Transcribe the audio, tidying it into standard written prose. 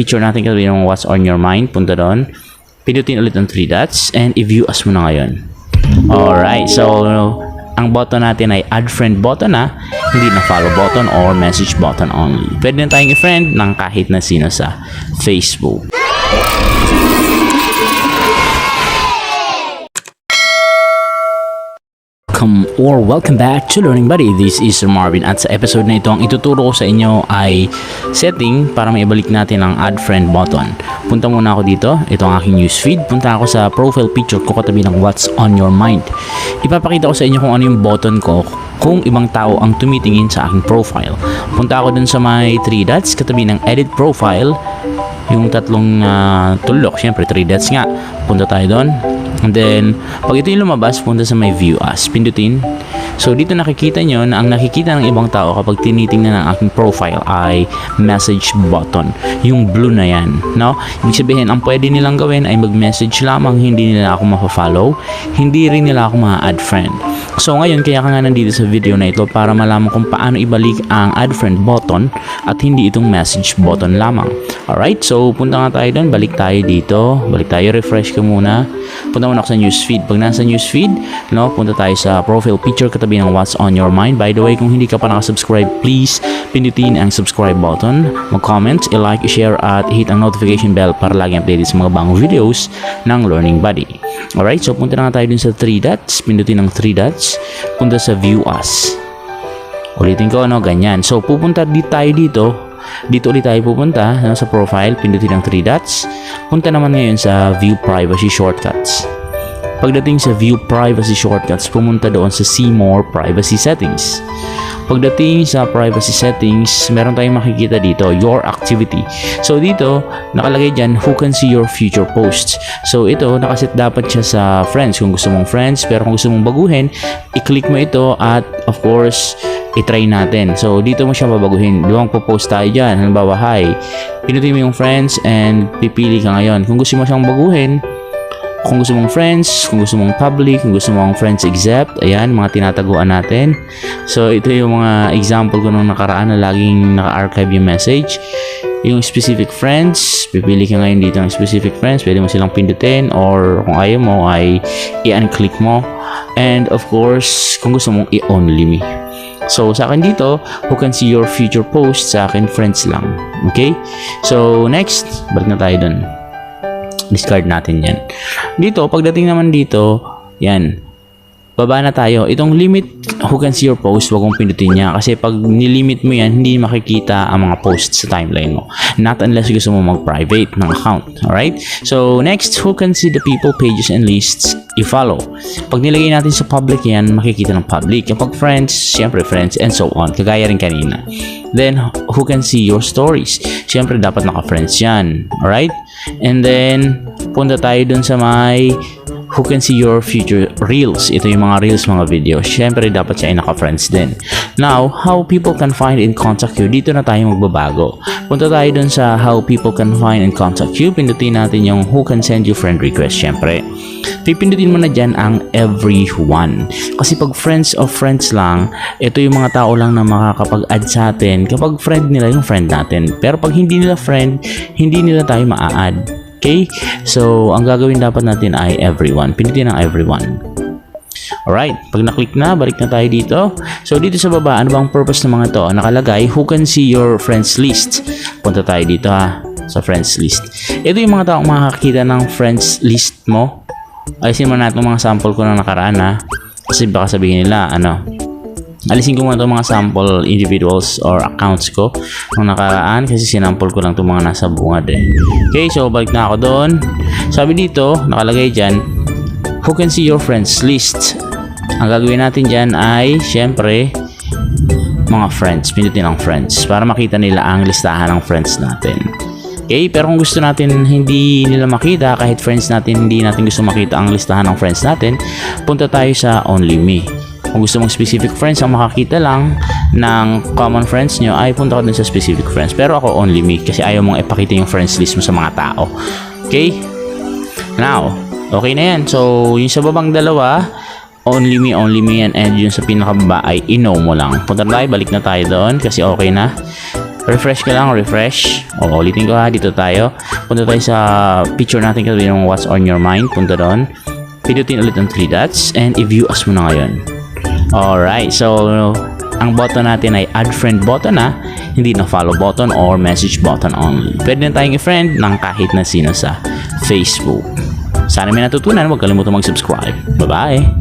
picture natin katabi ng what's on your mind. Punta doon. Pindutin ulit ang 3 dots and i-view as mo na ngayon. Alright, so ang button natin ay add friend button na, hindi na follow button or message button only. Pwede na tayong i-friend ng kahit na sino sa Facebook. Welcome back to Learning Buddy. This is Sir Marvin at sa episode na ito ang ituturo ko sa inyo ay setting para maibalik natin ang add friend button. Punta muna ako dito. Ito ang aking newsfeed. Punta ako sa profile picture ko katabi ng what's on your mind. Ipapakita ko sa inyo kung ano yung button ko kung ibang tao ang tumitingin sa aking profile. Punta ako dun sa may 3 dots katabi ng edit profile. Yung tatlong tulok. Siyempre 3 dots nga. Punta tayo doon. And then, pag ito yung lumabas, punta sa may view as. Pindutin. So, dito nakikita nyo na ang nakikita ng ibang tao kapag tinitingnan ng aking profile ay message button. Yung blue na yan. No? Ibig sabihin, ang pwede nilang gawin ay mag-message lamang, hindi nila ako ma-follow, hindi rin nila ako ma-add friend. So, ngayon, kaya ka nga nandito sa video na ito para malaman kung paano ibalik ang add friend button at hindi itong message button lamang. Alright, so punta nga tayo doon, balik tayo dito, balik tayo, refresh ka muna. Punta muna ako sa newsfeed. Pag nasa newsfeed, no, punta tayo sa profile picture katabi ng what's on your mind. By the way, kung hindi ka pa nakasubscribe, please pindutin ang subscribe button, mag-comment, i-like, i-share at hit ang notification bell para lagi updated sa mga bagong videos ng Learning Buddy. Alright, so punta na nga tayo dun sa 3 dots, pindutin ang 3 dots, punta sa view as. Ulitin ko, no, ganyan. So pupunta tayo dito ulit tayo pupunta sa profile, pindutin ang 3 dots. Punta naman ngayon sa view privacy shortcuts. Pagdating sa view privacy shortcuts, pumunta doon sa see more privacy settings. Pagdating sa privacy settings, meron tayong makikita dito, your activity. So dito, nakalagay dyan, who can see your future posts. So ito, nakaset dapat siya sa friends, kung gusto mong friends. Pero kung gusto mong baguhin, i-click mo ito at of course, i-try natin. So dito mo siya babaguhin. Doon po-post tayo dyan. Halimbawa, hi. Pinutin mo yung friends and pipili ka ngayon. Kung gusto mo siyang baguhin, kung gusto mong friends, kung gusto mong public, kung gusto mong friends accept, ayan, mga tinataguan natin. So, ito yung mga example ko nung nakaraan na laging naka-archive yung message. Yung specific friends, pipili ka ngayon dito ng specific friends, pwede mo silang pindutin or kung ayaw mo ay i-unclick mo. And of course, kung gusto mong i-only me. So, sa akin dito, who can see your future posts, sa akin friends lang. Okay? So, next, balik na tayo dun. Discard natin yan. Dito, pagdating naman dito, yan, baba na tayo. Itong limit, who can see your post, wag mong pindutin niya. Kasi pag nilimit mo yan, hindi makikita ang mga posts sa timeline mo. Not unless gusto mo mag-private ng account. Alright? So, next, who can see the people, pages, and lists i-follow. Pag nilagay natin sa public yan, makikita ng public. Kapag friends, syempre friends, and so on. Kagaya rin kanina. Then, who can see your stories? Syempre, dapat naka-friends yan. Alright? And then, punta tayo dun sa may who can see your future reels. Ito yung mga reels, mga videos. Syempre, dapat siya ay naka-friends din. Now, how people can find and contact you. Dito na tayo magbabago. Punta tayo dun sa how people can find and contact you. Pindutin natin yung who can send you friend request. Syempre, pipindutin mo na dyan ang everyone. Kasi pag friends of friends lang, ito yung mga tao lang na makakapag-add sa atin kapag friend nila yung friend natin. Pero pag hindi nila friend, hindi nila tayo ma-add. Okay? So, ang gagawin dapat natin ay everyone. Pindutin ang everyone. Alright. Pag na-click na, balik na tayo dito. So, dito sa baba, ano bang purpose ng mga to? Nakalagay, who can see your friends list? Punta tayo dito sa friends list. Ito yung mga taong makakakita ng friends list mo. Alisin mo natin mga sample ko na nakaraan kasi baka sabihin nila alisin ko muna itong mga sample individuals or accounts ko nung nakaraan kasi sinample ko lang itong mga nasa bungad Okay, so balik na ako doon. Sabi dito, nakalagay dyan, who can see your friends list. Ang gagawin natin dyan ay syempre mga friends. Pindutin ang friends para makita nila ang listahan ng friends natin. Okay, pero kung gusto natin hindi nila makita, kahit friends natin hindi natin gusto makita ang listahan ng friends natin, punta tayo sa only me. Kung gusto mong specific friends ang makakita lang ng common friends nyo, ay punta ka dun sa specific friends. Pero ako only me kasi ayaw mong ipakita yung friends list mo sa mga tao. Okay? Now, okay na yan. So, yung sa babang dalawa, only me yan. And yung sa pinakababa ay i-know mo lang. Punta tayo, balik na tayo doon kasi okay na. Refresh ka lang, refresh. O, ulitin ko ha, dito tayo. Punta tayo sa picture natin kasi yung what's on your mind. Punta doon. Pindutin ulit ang 3 dots and i-view as mo na ngayon. Alright, so ang button natin ay add friend button na, hindi na follow button or message button only. Pwede na tayong i-friend ng kahit na sino sa Facebook. Sana may natutunan, huwag kalimutan mag-subscribe. Bye-bye!